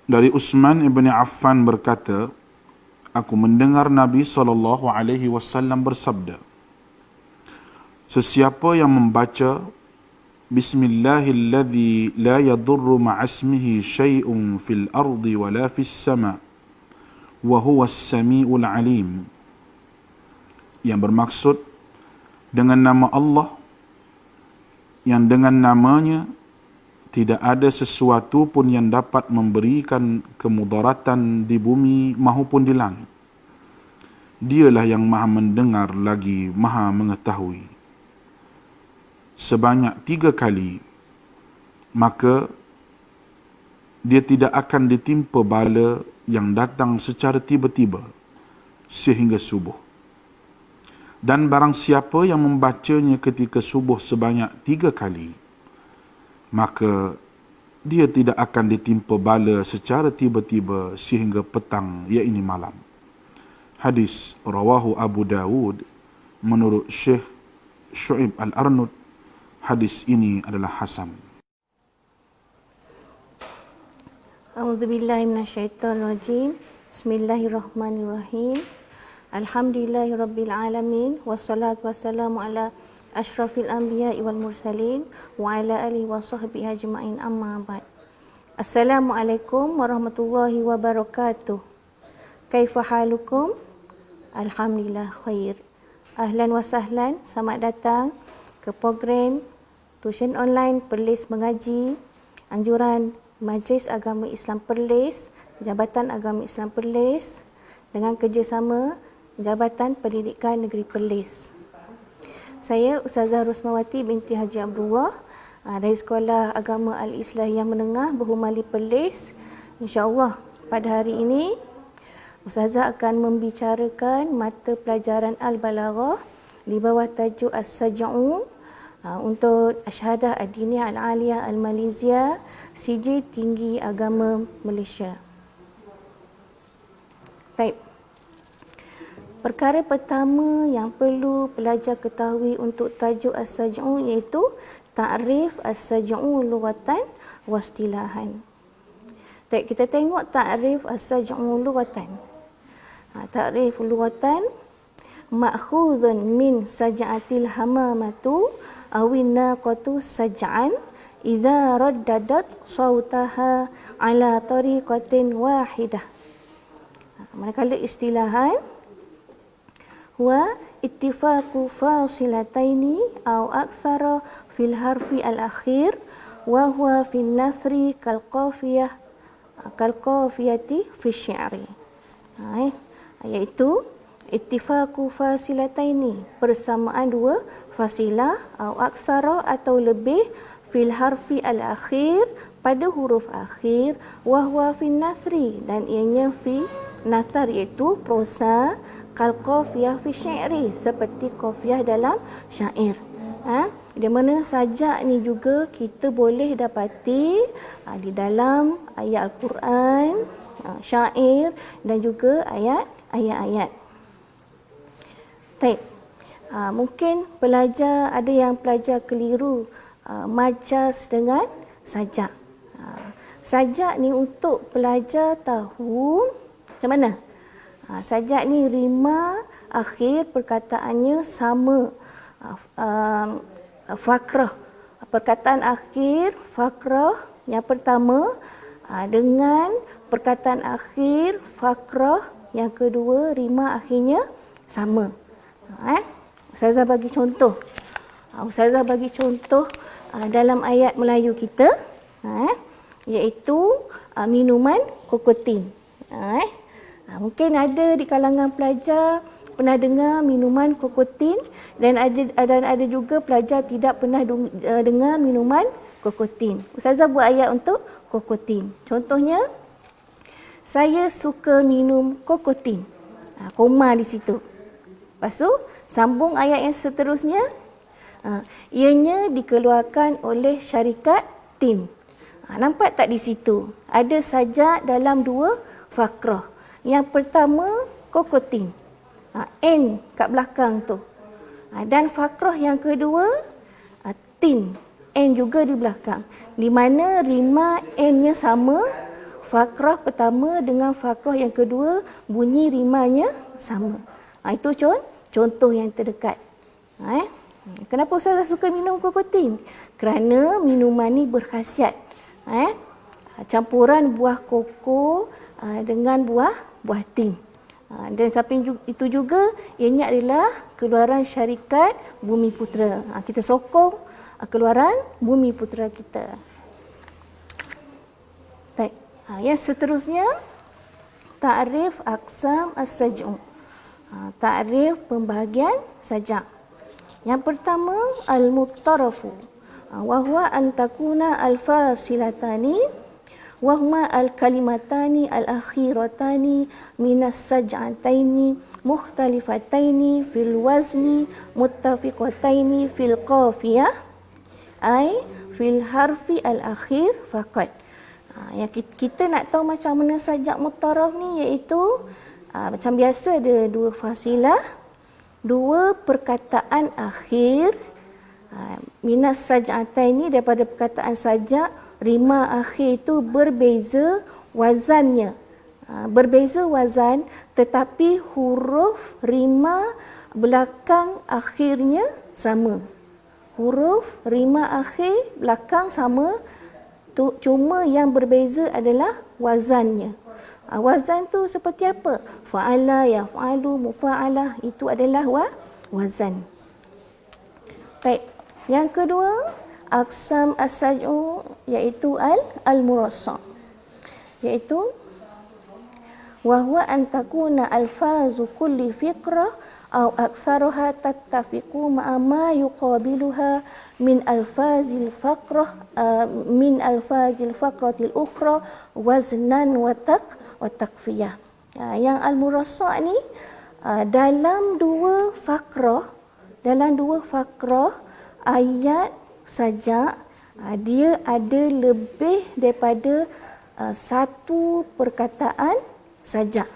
Dari Utsman ibn Affan berkata, aku mendengar Nabi SAW bersabda, sesiapa yang membaca Bismillahilladzi la yadurru ma'asmihi syai'un fil ardi wala fis sama' wa huwas sami'ul alim, yang bermaksud dengan nama Allah yang dengan namanya tidak ada sesuatu pun yang dapat memberikan kemudaratan di bumi maupun di langit. Dialah yang maha mendengar lagi maha mengetahui. Sebanyak 3 kali, maka dia tidak akan ditimpa bala yang datang secara tiba-tiba sehingga subuh. Dan barang siapa yang membacanya ketika subuh sebanyak 3 kali, maka dia tidak akan ditimpa bala secara tiba-tiba sehingga petang, iaitu malam. Hadis rawahu Abu Dawud menurut Syekh Syu'ib Al-Arnud. Hadis ini adalah hasan. A'udzubillahi minasyaitonirrajim. Bismillahirrahmanirrahim. Alhamdulillahirabbil alamin wassalatu wassalamu ala asyrafil anbiya'i wal mursalin wa ala alihi wa sahbihi ajma'in, amma ba'd. Assalamualaikum warahmatullahi wabarakatuh. Kaifa halukum? Alhamdulillah khair. Ahlan wa sahlan, selamat datang ke program Tuition Online Perlis Mengaji, anjuran Majlis Agama Islam Perlis, Jabatan Agama Islam Perlis dengan kerjasama Jabatan Pendidikan Negeri Perlis. Saya Ustazah Rosmawati binti Haji Abdullah dari Sekolah Agama Al-Islahiyah Menengah Berhumali Perlis. InsyaAllah pada hari ini Ustazah akan membicarakan mata pelajaran Al-Balaghah di bawah tajuk As-Saj'u untuk Syahadah Ad-Diniyah Al-Aliyah Al-Malaysia, CJ Tinggi Agama Malaysia. Baik. Perkara pertama yang perlu pelajar ketahui untuk tajuk As-Saj'u iaitu ta'rif As-Saj'u lughatan wa istilahan. Baik, kita tengok ta'rif As-Saj'u lughatan. Ta'rif lughatan, ma'khudhun min saj'atil hamamatu awin naqatu saj'an idza raddadat sautaha ala tariqatin wahidah. Manakala istilahan huwa ittifaqu fasilataini aw aktsara fil harfi al-akhir wa huwa fil nathri kal qafiyati fi syi'ri. Iaitu ittifaqu fasilataini, persamaan dua fasilah, atau aksara atau lebih, fil harfi al-akhir, pada huruf akhir, wa huwa fi nathri, dan ianya fi nathar, iaitu prosa, kal qafiyah fi syi'ri, seperti qafiyah dalam syair. Di mana sajak ni juga kita boleh dapati di dalam ayat Al-Quran, syair dan juga ayat-ayat. Baik. Mungkin pelajar, ada yang pelajar keliru majas dengan sajak. Sajak ni untuk pelajar tahu macam mana. Sajak ni rima akhir perkataannya sama. Fakrah, perkataan akhir fakrah yang pertama dengan perkataan akhir fakrah yang kedua rima akhirnya sama. Ustazah bagi contoh. Ustazah bagi contoh dalam ayat Melayu kita, iaitu minuman kokotin. Mungkin ada di kalangan pelajar pernah dengar minuman kokotin, dan ada juga pelajar tidak pernah dengar minuman kokotin. Ustazah buat ayat untuk kokotin. Contohnya, saya suka minum kokotin. Koma di situ. Lepas tu, sambung ayat yang seterusnya. Ianya dikeluarkan oleh syarikat tim. Nampak tak di situ? Ada sajak dalam dua fakrah. Yang pertama, kokotin. N kat belakang tu. Dan fakrah yang kedua, tin. N juga di belakang. Di mana rima N-nya sama, fakrah pertama dengan fakrah yang kedua bunyi rimanya sama. Itu contoh yang terdekat. Kenapa Ustazah suka minum kokotin? Kerana minuman ni berkhasiat. Campuran buah koko dengan buah tin. Dan samping itu juga ianya adalah keluaran syarikat Bumi Putera. Kita sokong keluaran Bumi Putera kita. Baik. Yang seterusnya ta'rif aqsam as-saj'u. Ta'rif pembahagian sajak. Yang pertama al-muttarafu. Wa huwa an takuna al-fasilatani wa huma al-kalimatani al-akhiratani minas saj'ataini mukhtalifataini fil wazni muttafiqataini fil qafiyah ay fil harfi al-akhir faqat. Yang kita nak tahu macam mana sajak muttaraf ni, iaitu macam biasa ada dua fasilah, dua perkataan akhir. Minas saj'ataini daripada perkataan sajak, rima akhir itu berbeza wazannya. Berbeza wazan, tetapi huruf rima belakang akhirnya sama. Huruf rima akhir belakang sama, cuma yang berbeza adalah wazannya. Wazan tu seperti apa? Fa'ala, yaf'alu, mufa'alah, itu adalah wazan. Baik. Yang kedua, aqsam as-saj'u, iaitu al-murassam. Iaitu wa huwa an takuna alfazu kulli fiqrah aw aktsaruha tattafiqu ma'a ma yuqabiluha min alfazil faqratil ukhra waznan wa takfiyah. Yang al-murassa' ni dalam dua fakrah ayat sajak, dia ada lebih daripada satu perkataan sajak.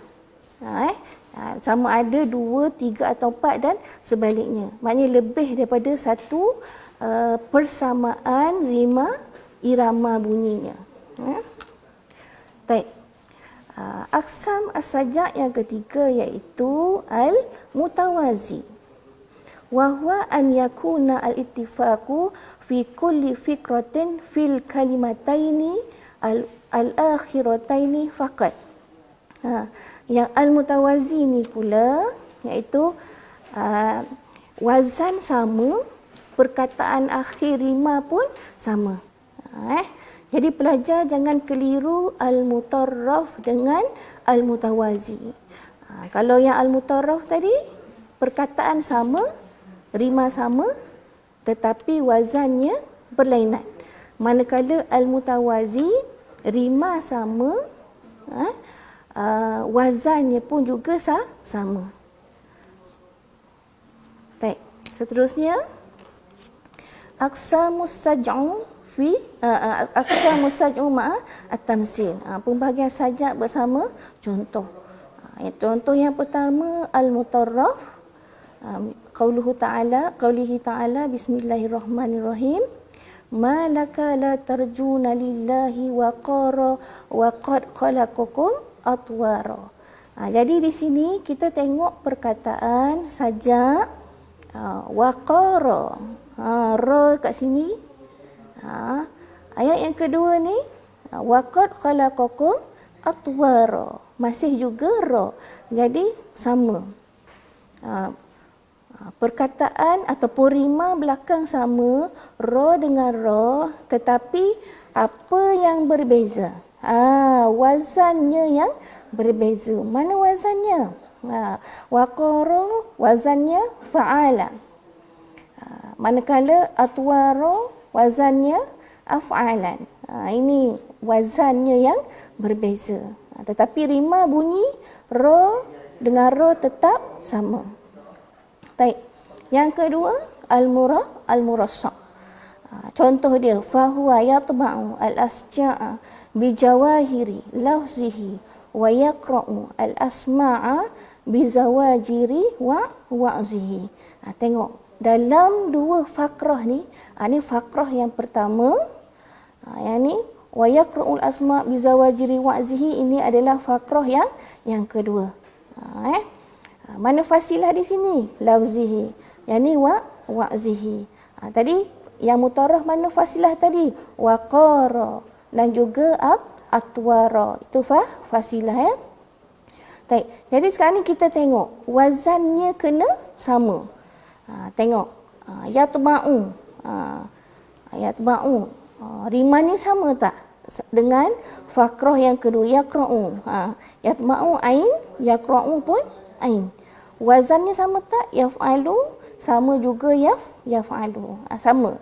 Sama ada 2, 3 atau 4 dan sebaliknya. Maknanya lebih daripada satu persamaan rima irama bunyinya. Baik. Aqsam as-sajak yang ketiga iaitu al-mutawazi. Wa huwa an yakuna al-ittifaqu fi kulli fikratin fil kalimataini al-akhirataini faqat. Yang al-mutawazi ni pula iaitu wazan sama, perkataan akhir rima pun sama. Jadi pelajar jangan keliru al-mutarraf dengan al-mutawazi. Kalau yang al-mutarraf tadi perkataan sama, rima sama, tetapi wazannya berlainan. Manakala al-mutawazi rima sama, wazannya pun juga sama. Baik, seterusnya aqsamus saj'u fi aqsamus saj'u ma'a at-tamsil. Pembahagian sajak bersama contoh. Contoh yang pertama al-mutarraf, qaulihi ta'ala bismillahirrahmanirrahim, ma laka la tarjuna lillahi waqara wa qad khalaqakum atwara. Jadi di sini kita tengok perkataan sajak waqara. Ra kat sini. Ayat yang kedua ni wa qad khalaqakum atwara. Masih juga ra. Jadi sama. Perkataan ataupun rima belakang sama, ra dengan ra, tetapi apa yang berbeza? Wazannya yang berbeza. Mana wazannya? Waqara wazannya fa'ala. Manakala atwara wazannya af'alan. Ini wazannya yang berbeza. Tetapi rima bunyi ra dengan ra tetap sama. Baik. Yang kedua al-murassa'. Contoh dia fahuwa yatba'u al-asja'a bijawahiri lafzihi wa yaqra'u al-asma'a bizawajiri wa wa'zihi. Tengok dalam dua fakrah ni, ni fakrah yang pertama, yang ni wa yaqra'ul asma' bi zawajiri wa'zihi, ini adalah fakrah yang kedua. Mana fasilah di sini? Lafzihi. Yang ni wa'zihi. Tadi yang mutarah mana fasilah tadi? Waqara dan juga atwara. Itu fasilah ya. Baik. Jadi sekarang ni kita tengok wazannya kena sama. Tengok. Yatba'u. Yatba'u. Rima ni sama tak dengan fakrah yang kedua, yaqra'u? Yatba'u ain, yaqra'u pun ain. Wazannya sama tak? Yaf'alu sama juga yaf'alu. Sama.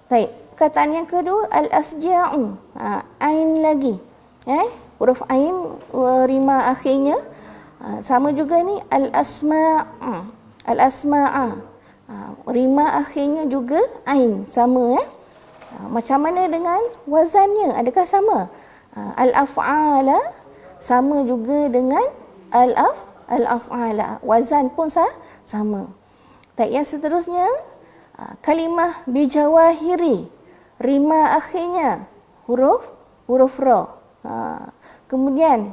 Baik. Kataan yang kedua al-asja'u. Ain lagi. Huruf ain rima akhirnya sama juga ni al-asma'a. Al-asma'a. Rima akhirnya juga ain, sama ya. Macam mana dengan wazannya? Adakah sama? Al-af'ala sama juga dengan al-af'ala. Wazan pun sama. Tak, yang seterusnya kalimah bijawahiri. Rima akhirnya huruf ra. Kemudian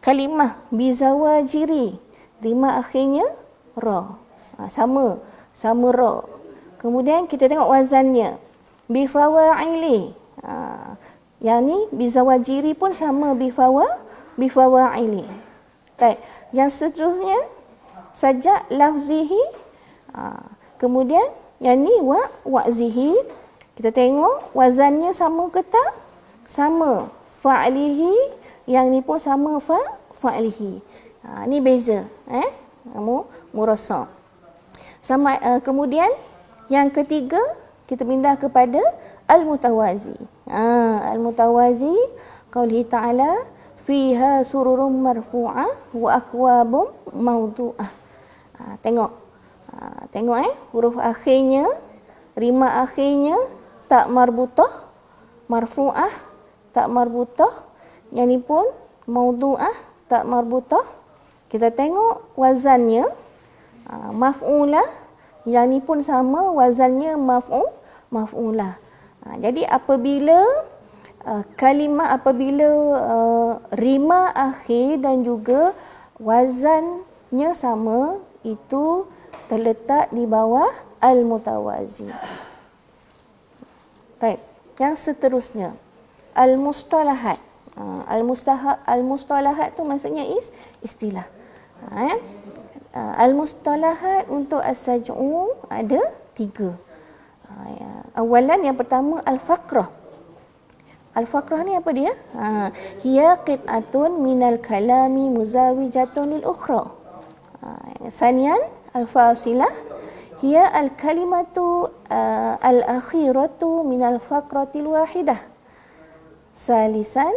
kalimah bizawajiri. Rima akhirnya ra. Sama ra. Kemudian kita tengok wazannya. Bifawa'ili. Yang ni bizawajiri pun sama bifawa'ili. Baik. Yang seterusnya sajak lafzihi. Kemudian yang ni wa'zihi. Kita tengok wazannya sama ke tak? Sama. Fa'lihi. Yang ni pun sama fa'lihi. Ni beza. Murasa. Sama. Kemudian yang ketiga kita pindah kepada al-mutawazi. Al-mutawazi qaulihi ta'ala fiha sururum marfu'ah wa akwabum mawdu'ah. Tengok huruf akhirnya, rima akhirnya tak marbutah, marfu'ah tak marbutah, yang ni pun mawdu'ah tak marbutah. Kita tengok wazannya maf'ulah. Yang ni pun sama, wazannya maf'ulah. Jadi apabila rima akhir dan juga wazannya sama, itu terletak di bawah al-mutawazi. Baik, yang seterusnya al-mustalahat. Al-mustalahat tu maksudnya istilah. Al-mustalahat untuk as-saj'u ada 3. Awalan, yang pertama al-faqrah. Al-faqrah ni apa dia? Hiya qit'atun minal kalami muzawijatun lil ukhra. Sanian al-fasilah. Hiya al-kalimatu al-akhiratu minal faqratil wahidah. Salisan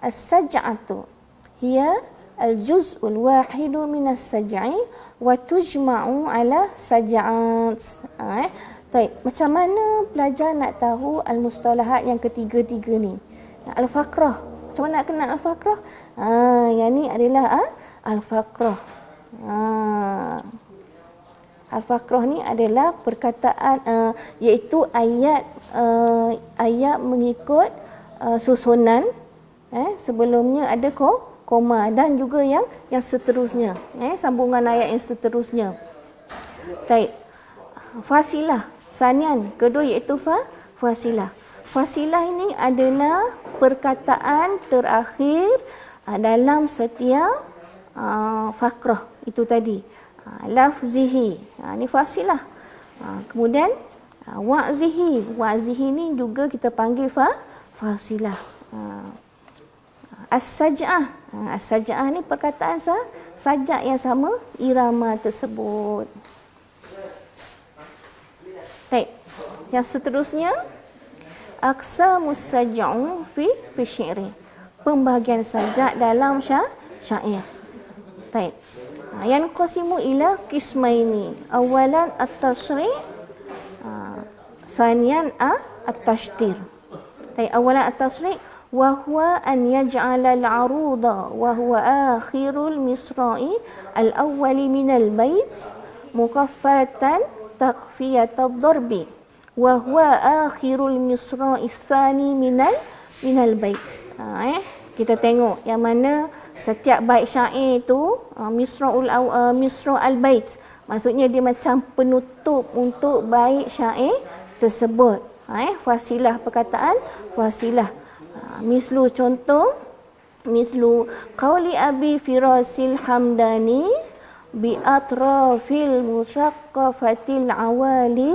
as-saj'atu. Hiya al-juz'ul wahidu minas saj'i wa tujma'u ala saj'at. Baik, macam mana pelajar nak tahu al-mustalahat yang ketiga-tiga ni? Al-faqrah. Macam mana nak kenal al-faqrah? Yang ni adalah al-faqrah. Al-faqrah ni adalah perkataan iaitu ayat mengikut susunan. Sebelumnya ada koma dan juga yang seterusnya, sambungan ayat yang seterusnya. Baik. Fasilah sanian kedua iaitu fasilah. Fasilah ini adalah perkataan terakhir dalam setiap fakrah itu tadi. Lafzihi, ini fasilah. Kemudian wa'zihi. Wa'zihi ni juga kita panggil fasilah. As-saj'ah. As-saj'ah ni perkataan sajak yang sama irama tersebut. Baik. Yang seterusnya aqsamus saj'u fi syi'ri. Pembahagian sajak dalam syair. Baik. Yang qasimu ila qismaini. Awalan at-tasri', thaniyan at-tashtir. Baik, awalan at-tasri' وهو أن يجعل العروض وهو آخر المصراع الأول من البيت مكفاة تقفية الضرب وهو آخر المصراع الثاني minal bait. Kita tengok yang mana setiap bait syair itu misra al-bait. Maksudnya dia macam penutup untuk bait syair tersebut. Fasilah perkataan, fasilah. Mislu contoh, mislu qauli Abi Firasil Hamdani bi atrafil musaqqafatil awali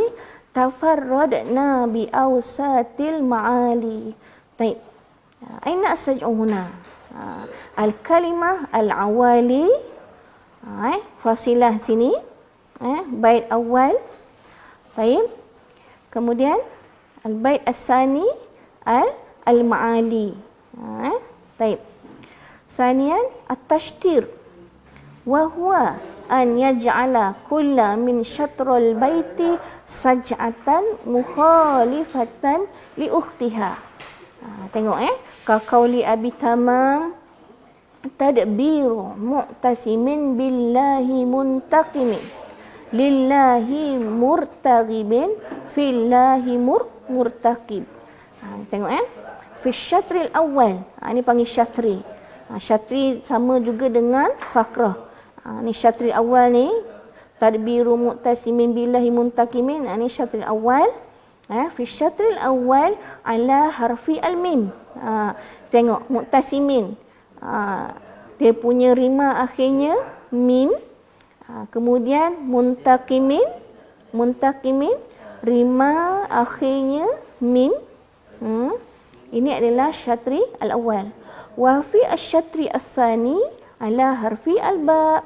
tafarradna bi awsatil ma'ali. Baik. Aina as-saj'u huna? Al-kalimah al-awali, fasilah sini, bait awal. Baik. Kemudian al-bait as-sani al-ma'ali. Baik. Sanian at-tashtir wa huwa an yaj'ala kulla min syatrul baiti saj'atan mukhalifatan li ukhtiha. Tengok kaqauli Abi Tamam tadbiru mu'tasimin billahi muntaqimin lillahi murtaghibin fillahi murtaqib. Tengok fi syatril awal. Ini panggil syatri. Syatri sama juga dengan fakrah. Ni syatri awal ni, tadbiru mu'tasimin billahi muntaqimin. Ni syatri awal. Fi syatril awal ala harfi al-mim. Tengok mu'tasimin. Dia punya rima akhirnya mim. Kemudian muntaqimin rima akhirnya mim. Ini adalah syatri al-awal. Wa fi asy-syatri ats-tsani ala harfi al-ba.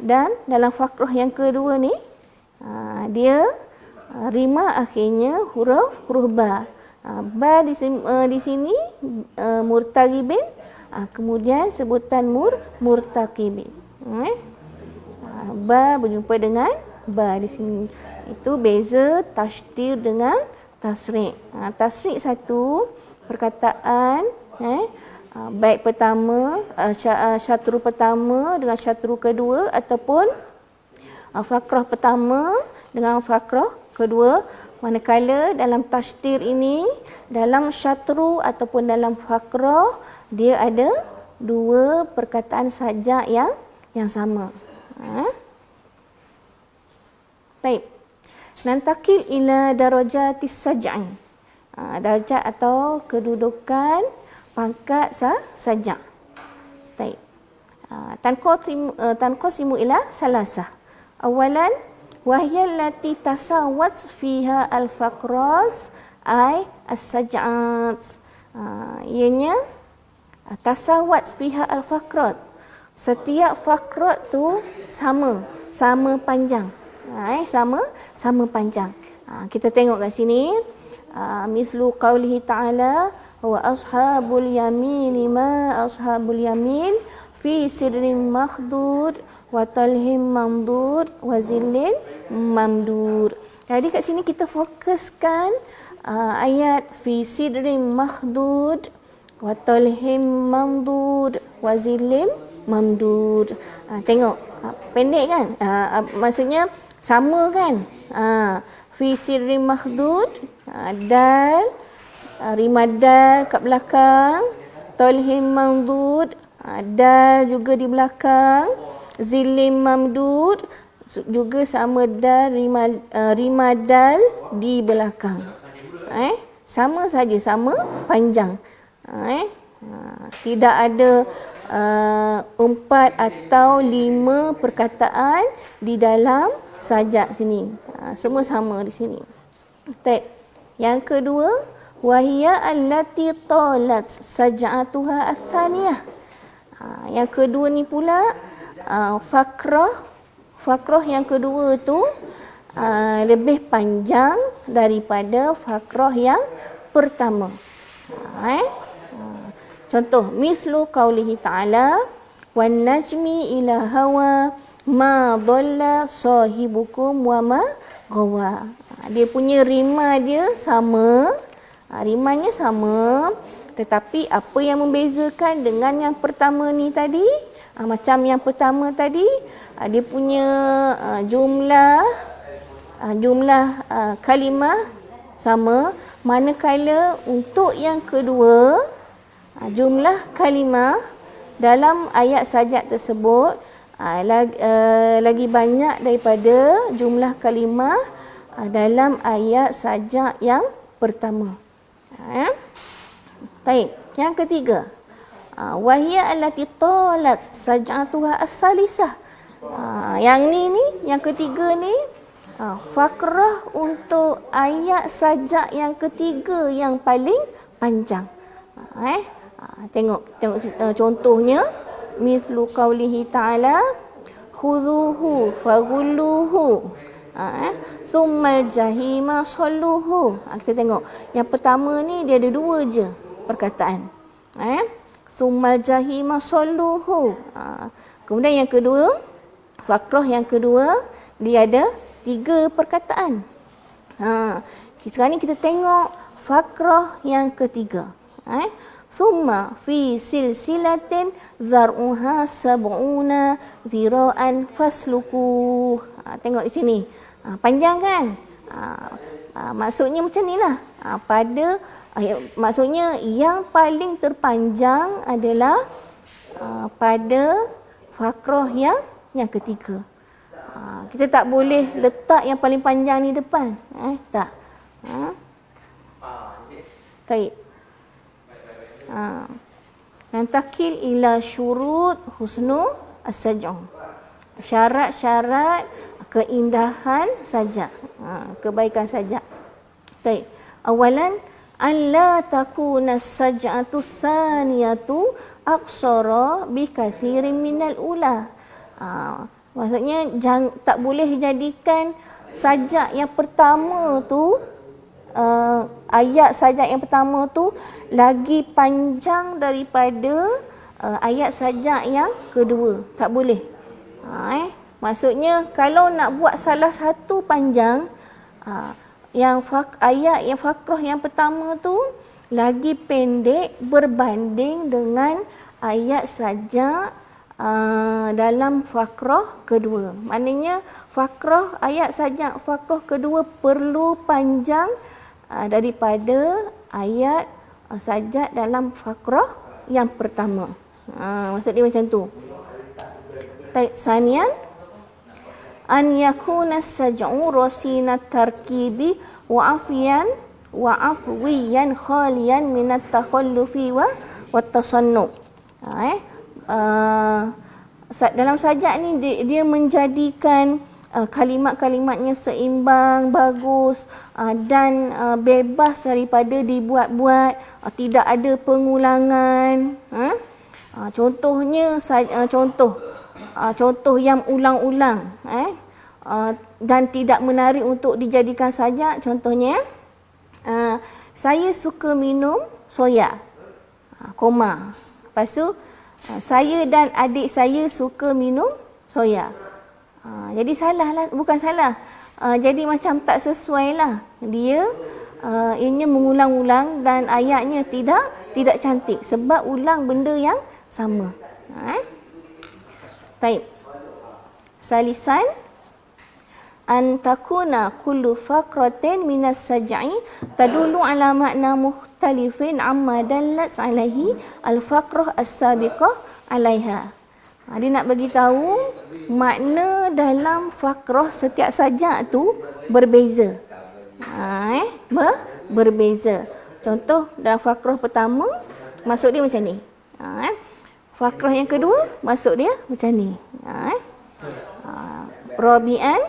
Dan dalam fakrah yang kedua ni dia rima akhirnya huruf ba. Ba di sini murtaghibin, kemudian sebutan murtaqibin. Ba berjumpa dengan ba di sini. Itu beza tasydid dengan tasrik. Tasrik satu perkataan baik pertama, syatru pertama dengan syatru kedua, ataupun fakrah pertama dengan fakrah kedua. Manakala dalam tasydid ini, dalam syatru ataupun dalam fakrah, dia ada dua perkataan sajak yang sama. Baik. Nantakil ila darajatis saj'i. Darjat atau kedudukan pangkat sajak. Baik. Tanqasimu ila salasah. Awalan, wahya allati tasawwat fiha al-faqrat ay as-saj'at. Ianya tasawwat fiha al-faqrat. Setiap faqrat tu sama panjang. Sama panjang. Kita tengok kat sini. Mislu qaulihi ta'ala wa ashabul yamini ma ashabul yamin fi sidrin makhdud wa talhim mamdud wa zillin mamdud. Jadi kat sini kita fokuskan ayat fi sidrin makhdud wa talhim mamdud wa zillin mamdud. Tengok pendek kan? Maksudnya sama kan? Fi sidrin makhdud, dal, rima dal kat belakang, talhim mamdud, dal juga di belakang, zillim mamdud juga sama dal, rima dal di belakang. Sama saja, sama panjang. Tidak ada 4 atau 5 perkataan di dalam sajak sini. Semua sama di sini. Baik. Yang kedua, wahia allati talat saj'atuha ats-tsaniyah. Yang kedua ni pula fakrah yang kedua tu lebih panjang daripada fakrah yang pertama. Contoh, mislu qaulihi ta'ala wan najmi ila hawa ma dhalla sahibukum wa ma ghawa. Dia punya rima dia sama, rimanya sama, tetapi apa yang membezakan dengan yang pertama ni tadi, macam yang pertama tadi, dia punya jumlah kalimah sama, Manakala untuk yang kedua, jumlah kalimah dalam ayat sajak tersebut lagi banyak daripada jumlah kalimah dalam ayat sajak yang pertama. Baik, yang ketiga. Wahia allati talat saj'atuha as-salisah. Yang ni yang ketiga ni fakrah untuk ayat sajak yang ketiga yang paling panjang. Tengok contohnya, mislu qaulihi ta'ala khuzuhu faghulluhu thummal jahima salluhu. Kita tengok yang pertama ni dia ada dua je perkataan. Thummal jahima salluhu. Kemudian yang kedua, fakrah yang kedua dia ada 3 perkataan. Sekarang ni kita tengok fakrah yang ketiga. Thumma fi silsilatin zar'uha sab'una zira'an fasluku. Tengok di sini. Panjang kan? Maksudnya macam ni lah. Maksudnya yang paling terpanjang adalah pada fakrah yang ketiga. Kita tak boleh letak yang paling panjang ni depan. Tak. Baik. Nantakil ila syurut husnu as-saj'u. Syarat-syarat keindahan sajak. Kebaikan sajak. Baik. Awalan an la takuna as-saj'atu tsaniyatu aqsara bi katsirin minal ula. Maksudnya tak boleh jadikan sajak yang pertama tu ayat sajak yang pertama tu lagi panjang daripada ayat sajak yang kedua. Tak boleh. Maksudnya kalau nak buat salah satu panjang, ayat yang fakrah yang pertama tu lagi pendek berbanding dengan ayat sajak dalam fakrah kedua. Maknanya ayat sajak fakrah kedua perlu panjang daripada ayat sajak dalam fakrah yang pertama. Maksud dia macam tu. Baik, sanian an yakuna as-saj'u rasinat tarkibi wa afwiyan khaliyan min at-takhallufi wa at-tasannu. Dalam sajak ni dia menjadikan kalimat-kalimatnya seimbang, bagus dan bebas daripada dibuat-buat, tidak ada pengulangan. Contohnya contoh yang ulang-ulang dan tidak menarik untuk dijadikan sajak. Contohnya, saya suka minum soya, koma. Lepas tu saya dan adik saya suka minum soya. Jadi salah lah, bukan salah. Jadi macam tak sesuai lah. Dia ianya mengulang-ulang dan ayatnya tidak cantik sebab ulang benda yang sama. Baik. Salisan an takuna kullu faqratin minas saj'i tadullu ala makna mukhtalifin amma dallat alaihi al-faqrah as-sabiqah alaiha. Dia nak bagi tahu makna dalam fakrah setiap sajak tu berbeza. Berbeza. Contoh dalam fakrah pertama maksud dia macam ni. Fakrah yang kedua maksud dia macam ni. Rabi'an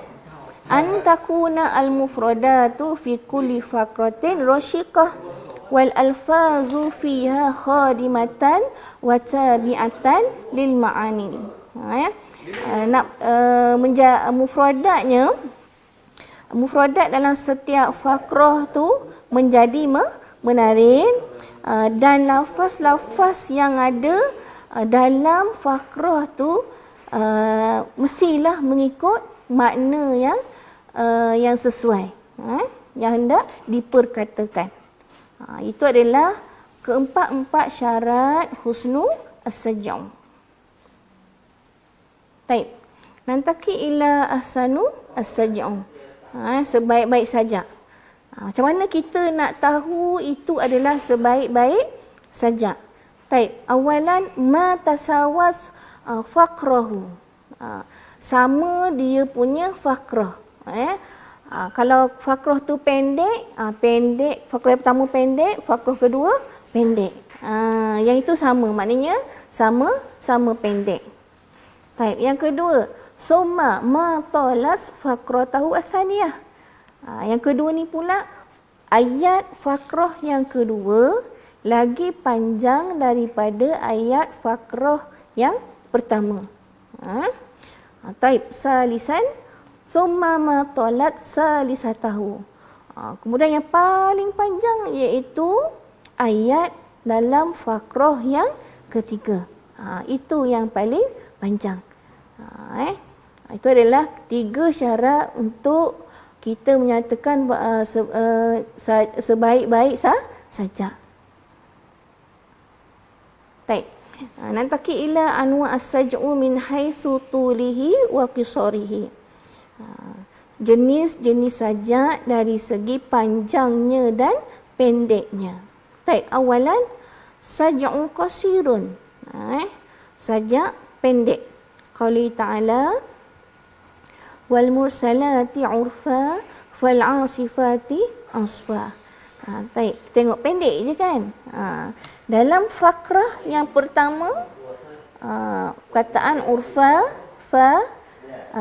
an takuna al-mufradatu fi kulli faqratin rashiqah wal alfazu fiha khadimatan wa tabi'atan lil ma'ani. Mufradat dalam setiap fakrah tu menjadi menarik dan lafaz-lafaz yang ada dalam fakrah tu mestilah mengikut makna yang sesuai, yang hendak diperkatakan. Itu adalah keempat-empat syarat husnu as-saj'u. Baik. Nantaki ila ahsanu as-saj'u. Sebaik-baik sajak. Macam mana kita nak tahu itu adalah sebaik-baik sajak? Baik, awalan ma tasawas faqrahu. Sama dia punya faqrah. Kalau faqrah tu pendek, pendek, faqrah pertama pendek, faqrah kedua pendek. Yang itu sama, maknanya sama pendek. Baik, yang kedua, summa ma talat faqratahu atsaniyah. Yang kedua ni pula ayat faqrah yang kedua lagi panjang daripada ayat faqrah yang pertama. Taib salisan summa ma talat salisatahu. Kemudian yang paling panjang iaitu ayat dalam faqrah yang ketiga. Itu yang paling panjang. Itu adalah 3 syarat untuk kita menyatakan sebaik-baik sajak. Baik. Nantaki ila anwa as-saj'u min haitsu tulihi wa qisarihi. Jenis-jenis sajak dari segi panjangnya dan pendeknya. Baik, awalan saj'u qasirun. Sajak pendek. Qauli ta'ala wal mursalati 'urfa fal 'asifati asfa. Baik, tengok pendek je kan. Dalam faqrah yang pertama, kataan urfa, fa,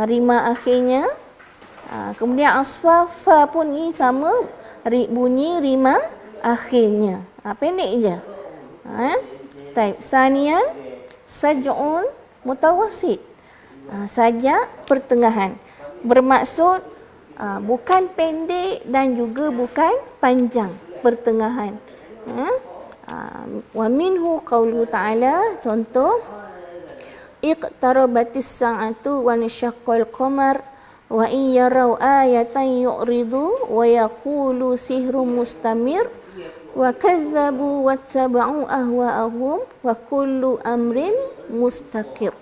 rima akhirnya. Kemudian asfa, fa pun ni sama, bunyi rima akhirnya. Pendek je. Baik, sanian, saj'un mutawassit. Sajak pertengahan. Bermaksud bukan pendek dan juga bukan panjang, pertengahan. Wa minhu qauluhu ta'ala, contoh iqtarabatis sa'atu wa nashaqqal qamar wa in yarau ayatan yu'ridu wa yaqulu sihrun mustamir wa kadzabu wattaba'u ahwa'ahum wa kullu amrin mustaqir.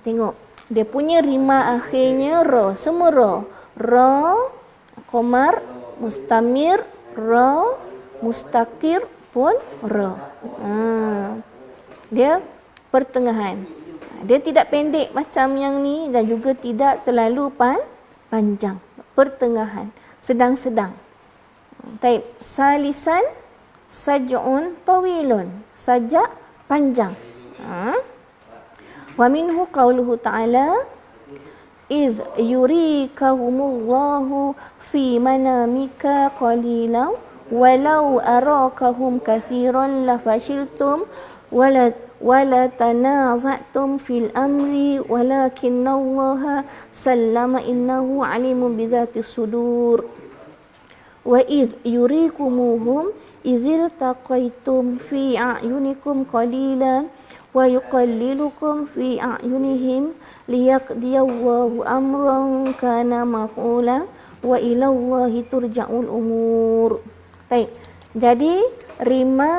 Tengok dia punya rima akhirnya ra, semua ra. Ra, qamar, mustamir, ra, mustaqir pun ra. Dia pertengahan. Dia tidak pendek macam yang ni dan juga tidak terlalu panjang. Pertengahan, sedang-sedang. Taib, salisan saj'un tawilun. Sajak panjang. Wa minhu qauluhu ta'ala iz yurikahumullahu fi manamika qalilan walau arakahum kathiran lafashiltum wala tanaza'tum fil amri walakinallaha sallama innahu alimun bidzatis sudur. Wa iz yurikumuhum izil taqaitum fi a'yunikum qalilan wa yuqallilukum fi a'yunihim liyaqdiyallahu amran kana maf'ula wa ilallahi turja'ul umur. Baik. Jadi rima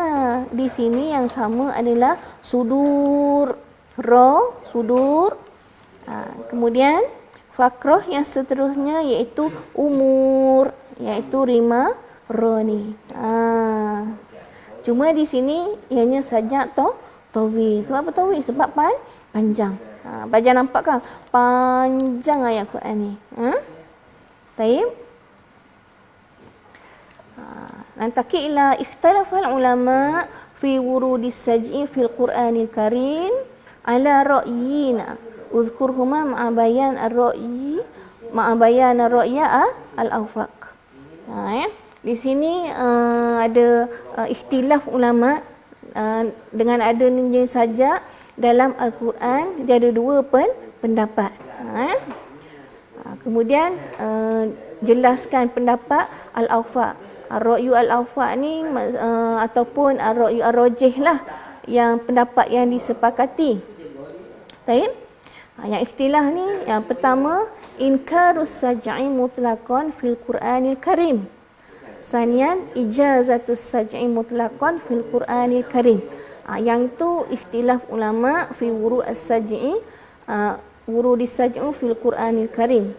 di sini yang sama adalah sudur, ra, sudur. Kemudian faqrah yang seterusnya iaitu umur, iaitu rima ra ni. Cuma di sini ianya sajak tawil. Sebab apa tawil? Sebab panjang. Belajar nampak kan? Panjang ayat Quran ni. Baik. Nantaki ila ikhtalafal ulama fi wurudis saj'i fil Qur'anil Karim ala ra'yina. Uzkurhuma ma'abayan ar-ra'yi ma'abayan ar-ra'ya al-awfaq. Di sini ada ikhtilaf ulama dengan adanya sajak dalam Al-Quran. Dia ada 2 pendapat. Kemudian jelaskan pendapat al-awfaq. Ar-ra'yu al-awfaq ni ataupun ar-ra'yu ar-rajih lah, yang pendapat yang disepakati. Baik. Yang ikhtilaf ni yang pertama inkarus saj'i mutlaqan fil Qur'anil Karim. Sanian ijazatus saj'i mutlaqan fil Qur'anil Karim. Yang tu ikhtilaf ulama fi wurud as-saj'i wurudis saj'u fil Qur'anil Karim.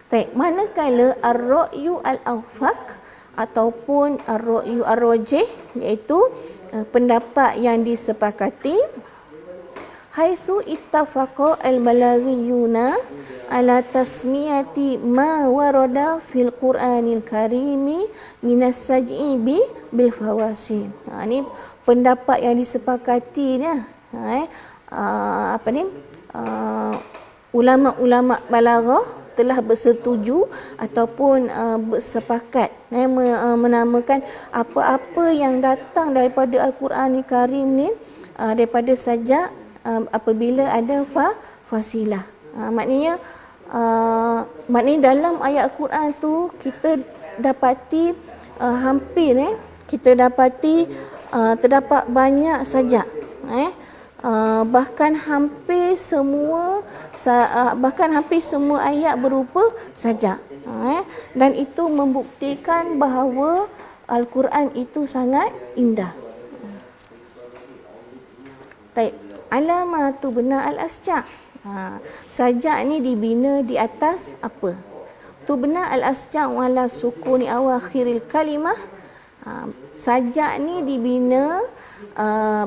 Baik, manakala ar-ra'yu al-awfaq ataupun ar-ra'yu ar-rajih, iaitu pendapat yang disepakati. Haitsu ittafaqa al-balaghiyuna ala tasmiyati ma warada fil Qur'anil Karimi minas saj'i bil fawasil. Ni pendapat yang disepakati ni. Ulama-ulama balaghah telah bersetuju ataupun bersepakat menamakan apa-apa yang datang daripada Al-Quranil Karim ni daripada sajak apabila ada fasilah. Maknanya dalam ayat Al-Quran tu kita dapati terdapat banyak sajak. Bahkan hampir semua ayat berupa sajak. Dan itu membuktikan bahawa Al-Quran itu sangat indah. Baik, alamatu bina al-asja'. Sajak ni dibina di atas apa? Tubna al-asja' ala sukuni awakhiril kalimah. Sajak ni dibina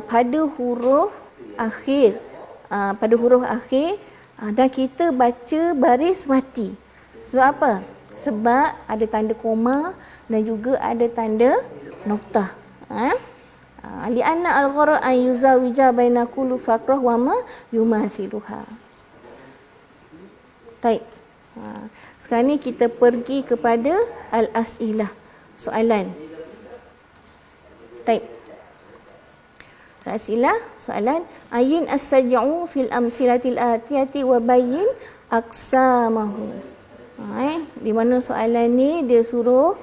pada huruf akhir, dan kita baca baris mati. Sebab apa? Sebab ada tanda koma dan juga ada tanda noktah. Li'anna al-ghara an yuzawija baina kulli faqrah wa ma yumathiluha. Baik. Sekarang ni kita pergi kepada al-as'ilah, soalan. Baik. Al-as'ilah, soalan. Ayin as-saj'u fil amsilatil atiyati wa bayyin aqsamahu. Di mana soalan ni dia suruh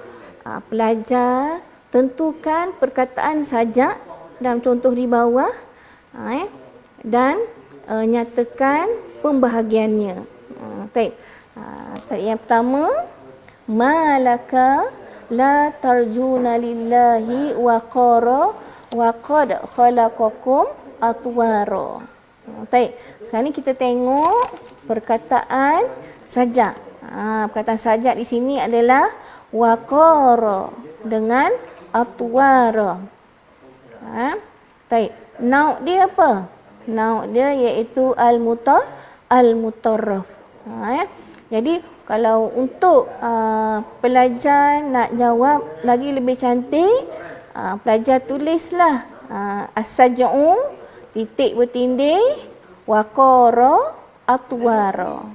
pelajar tentukan perkataan sajak dalam contoh di bawah, dan nyatakan pembahagiannya. Baik. Yang pertama, malaka la tarjuna lillahi wa qad khalaqakum atwara. Baik. Sekarang ni kita tengok perkataan sajak. Perkataan sajak di sini adalah waqara dengan atwara. Baik. Nauk dia apa? Nauk dia iaitu al-mutarraf. Jadi kalau untuk pelajar nak jawab lagi lebih cantik, pelajar tulislah as-saj'u titik bertindih waqara atwara.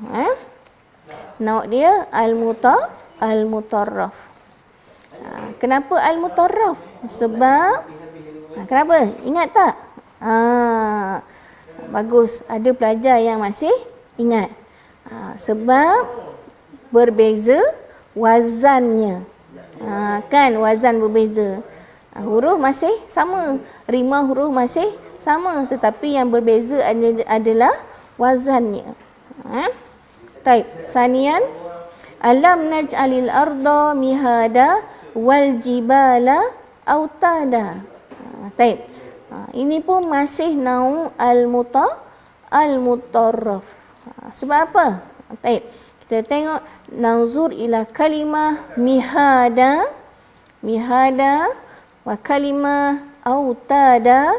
Nauk dia al-mutarraf. Kenapa al-mutarraf? Sebab kenapa? Ingat tak? Bagus, ada pelajar yang masih ingat. Sebab berbeza wazannya. Kan wazan berbeza. Huruf masih sama, rima huruf masih sama, tetapi yang berbeza adalah wazannya. Baik, sanian, alam naj'alil arda mihada wal jibala autada. Baik. Ini pun masih naung al-mutarraf. Sebab apa? Baik. Kita tengok nanzur ila kalimah mihada wa kalimah autada.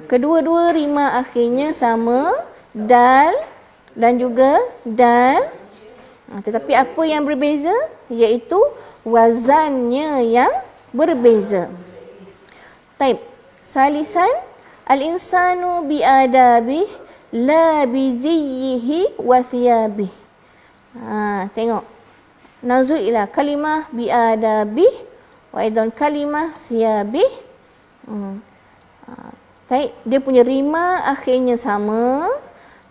Kedua-dua rima akhirnya sama, dal dan juga dal. Tetapi apa yang berbeza? Iaitu wazannya yang berbeza. Baik. Salisan, al-insanu bi'adabih la biziyyihi wa thiyabih. Tengok. Nazul ila kalimah bi'adabih wa aidan kalimah thiyabih. Baik, dia punya rima akhirnya sama,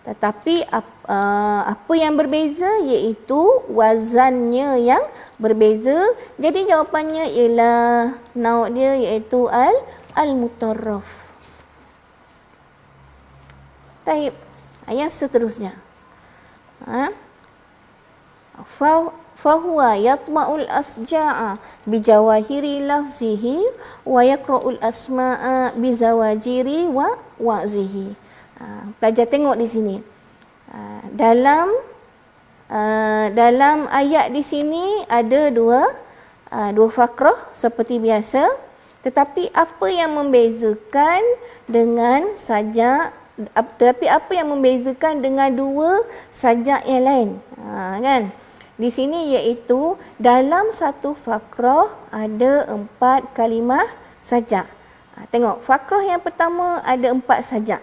tetapi apa yang berbeza iaitu wazannya yang berbeza. Jadi jawapannya ialah nauk dia iaitu al-mutarraf. Baik, ayat seterusnya. Fahuwa yatma'ul asja'a bijawahiri lafzihi wa yaqra'ul asma'a bizawajiri wa wa'zihi. Pelajar tengok di sini. Dalam ayat di sini ada dua dua fakrah seperti biasa, tetapi apa yang membezakan dengan sajak, tetapi apa yang membezakan dengan dua sajak yang lain, kan? Di sini iaitu dalam satu fakrah ada 4 kalimah sajak. Tengok, fakrah yang pertama ada 4 sajak.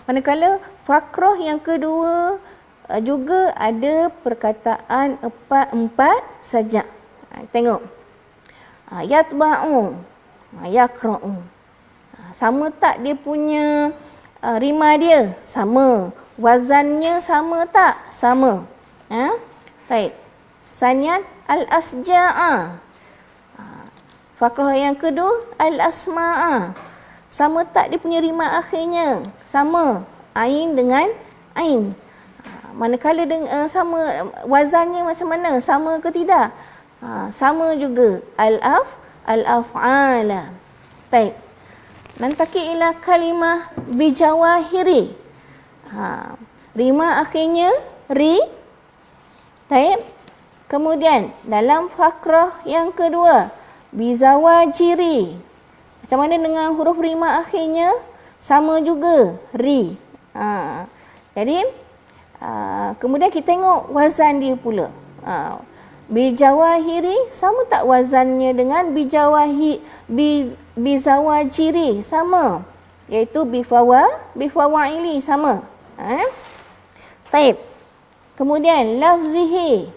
Manakala fakrah yang kedua juga ada perkataan 4 sajak. Tengok. Yatba'u, yaqra'u. Sama tak dia punya rima dia? Sama. Wazannya sama tak? Sama. Baik. Sanian al-asja'a. Fakrah yang kedua al-asma'a. Sama tak dia punya rima akhirnya? Sama. Ain dengan ain. Manakala dengan sama wazannya macam mana? Sama ke tidak? Sama juga. Al-af'ala. Baik. Nantaki ila kalimah bijawahiri. Rima akhirnya ri. Baik. Kemudian dalam fakrah yang kedua bizawajiri. Macam mana dengan huruf rima akhirnya? Sama juga ri. Jadi kemudian kita tengok wazan dia pula. Bijawahiri sama tak wazannya dengan bizawajiri? Sama. Iaitu bifawaili sama. Taib. Kemudian lafzihi.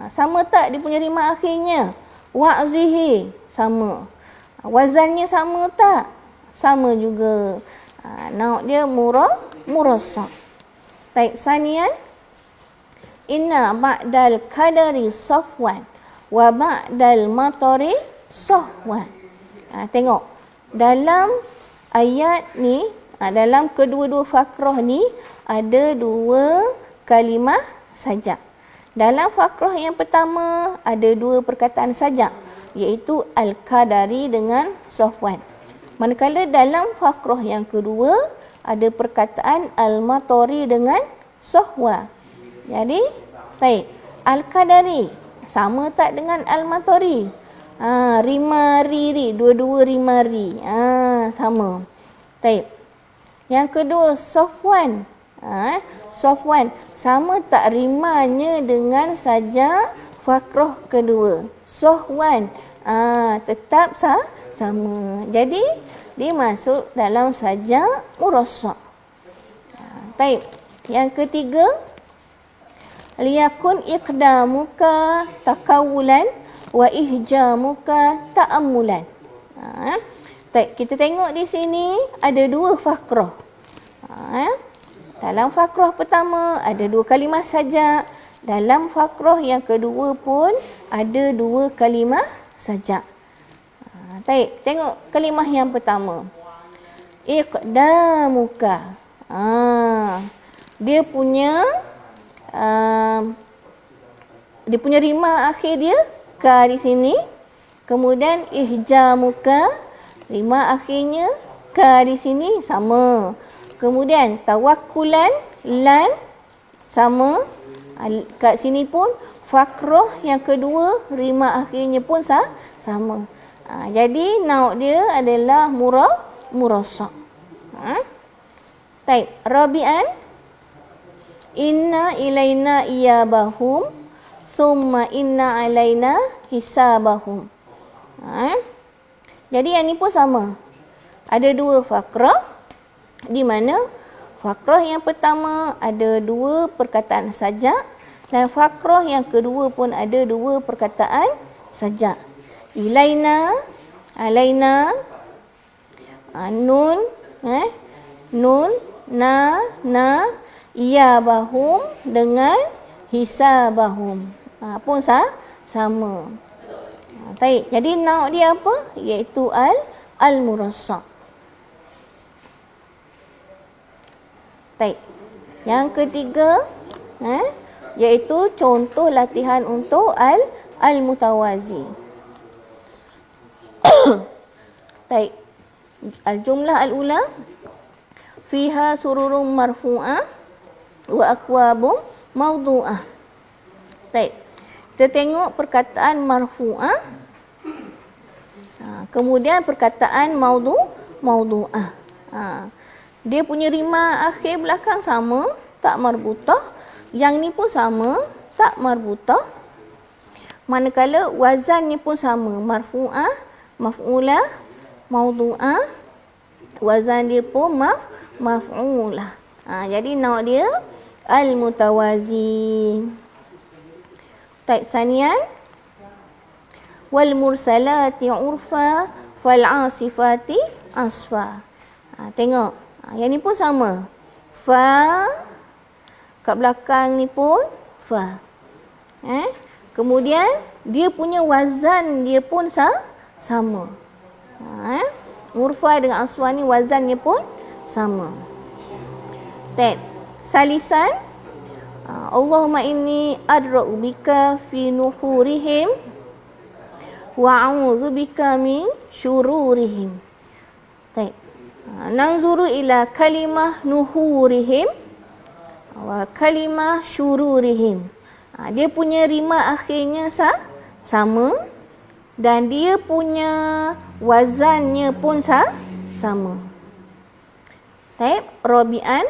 Sama tak dia punya rima akhirnya? Wa'zihi. Sama. Wazannya sama tak? Sama juga. Nauk dia murassak. Taib. Sanian. Inna ba'dal kadari safwan wa ba'dal matari sahwan. Tengok. Dalam ayat ni, dalam kedua-dua fakrah ni ada 2 kalimah sajak. Dalam fakrah yang pertama ada 2 perkataan sajak, iaitu al-kadari dengan safwan. Manakala dalam fakrah yang kedua ada perkataan al-matari dengan sahwa. Jadi, baik. Al-kadari sama tak dengan al-matari? Rima ri, dua-dua rima ri. Sama. Baik. Yang kedua safwan. Safwan sama tak rimanya dengan saja fakrah kedua? Sahwan. Tetap sama. Jadi dia masuk dalam saja murassak. Baik. Yang ketiga, liyakun iqdamuka takawulan wa ihjamuka ta'ammulan. Baik, kita tengok di sini ada 2 fakrah. Dalam fakrah pertama ada 2 kalimah sajak. Dalam fakrah yang kedua pun ada 2 kalimah sajak. Baik, tengok kalimah yang pertama. Iqdamuka. Dia punya rima akhir dia ka di sini. Kemudian ihjamuka, rima akhirnya ka di sini sama. Kemudian tawakkulan, lan sama. Kat sini pun fakrah yang kedua rima akhirnya pun sama. Jadi nauk dia adalah murassak. Baik, rabi'an inna ilaina iyabahum summa inna alaina hisabahum. Jadi yang ni pun sama. Ada 2 fakrah, di mana fakrah yang pertama ada 2 perkataan sajak dan fakrah yang kedua pun ada 2 perkataan sajak. Ilaina, alaina, nun, nun, na, iyabahum dengan hisabahum. Pun sama. Baik, jadi nauk dia apa? Iaitu al-murassak. Baik. Yang ketiga, iaitu contoh latihan untuk al-mutawazi. Baik. Al-jumlah al-ula fiha sururum marfu'ah wa akwabum mawdu'ah. Baik. Kita tengok perkataan marfu'ah Kemudian perkataan maudu'ah. Dia punya rima akhir belakang sama, tak marbutah. Yang ni pun sama, tak marbutah. Manakala wazannya pun sama, marfu'ah, maf'ulah, maudu'ah. Wazan dia pun maf'ulah. Jadi nauk dia al-mutawazi. Taib sanian. Wal mursalati urfa fal asifati asfa. Tengok. Yang ni pun sama. Fa. Kat belakang ni pun fa. Kemudian dia punya wazan dia pun sama. Urfa dengan aswa ni wazannya pun sama. Tet. Salisan. Allahumma inni adra'u bika fi nuhurihim wa a'udzu bika min syururihim. Baik. Nanzuru ila kalimah nuhurihim wa kalimah syururihim. Dia punya rima akhirnya sama dan dia punya wazannya pun sama. Baik, Rabi'an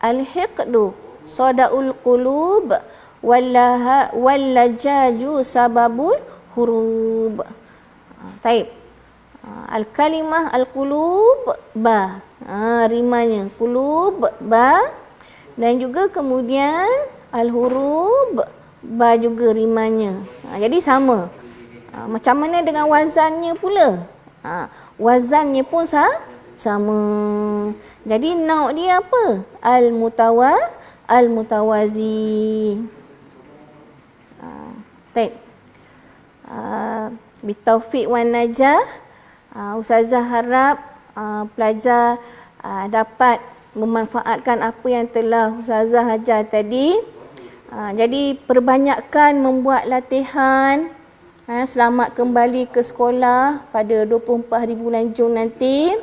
al-hiqdu sadaul qulub wallajaju sababul hurub. Taib. Al-kalimah al-qulub ba. Rimanya qulub ba dan juga kemudian al-hurub ba juga rimanya. Jadi sama. Macam mana dengan wazannya pula? Wazannya pun sama. Jadi nauk dia apa? Al-mutawazi. Taib. Bitaufiq wan najah. Ustazah harap pelajar dapat memanfaatkan apa yang telah Ustazah ajar tadi. Jadi perbanyakkan membuat latihan. Selamat kembali ke sekolah pada 24 hari bulan Jun nanti.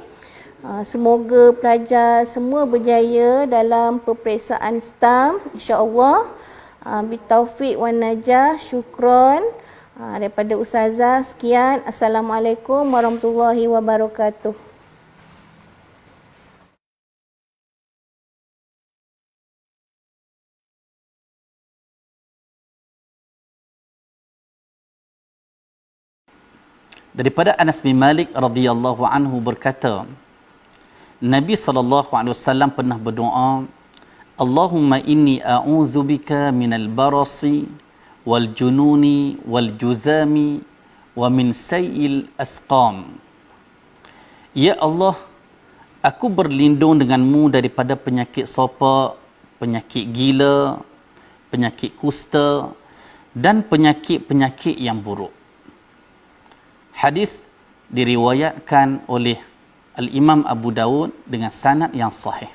Semoga pelajar semua berjaya dalam peperiksaan STAM, insya-Allah. Bitaufiq wan najah. Syukron. Daripada Ustazah, sekian. Assalamualaikum warahmatullahi wabarakatuh. Daripada Anas bin Malik radhiyallahu anhu berkata, Nabi SAW pernah berdoa, Allahumma inni a'udzubika minal barasi wal jununi wal juzami wa min sayil asqam. Ya Allah, aku berlindung denganmu daripada penyakit sopak, penyakit gila, penyakit kusta dan penyakit-penyakit yang buruk. Hadis diriwayatkan oleh Al-Imam Abu Dawud dengan sanad yang sahih.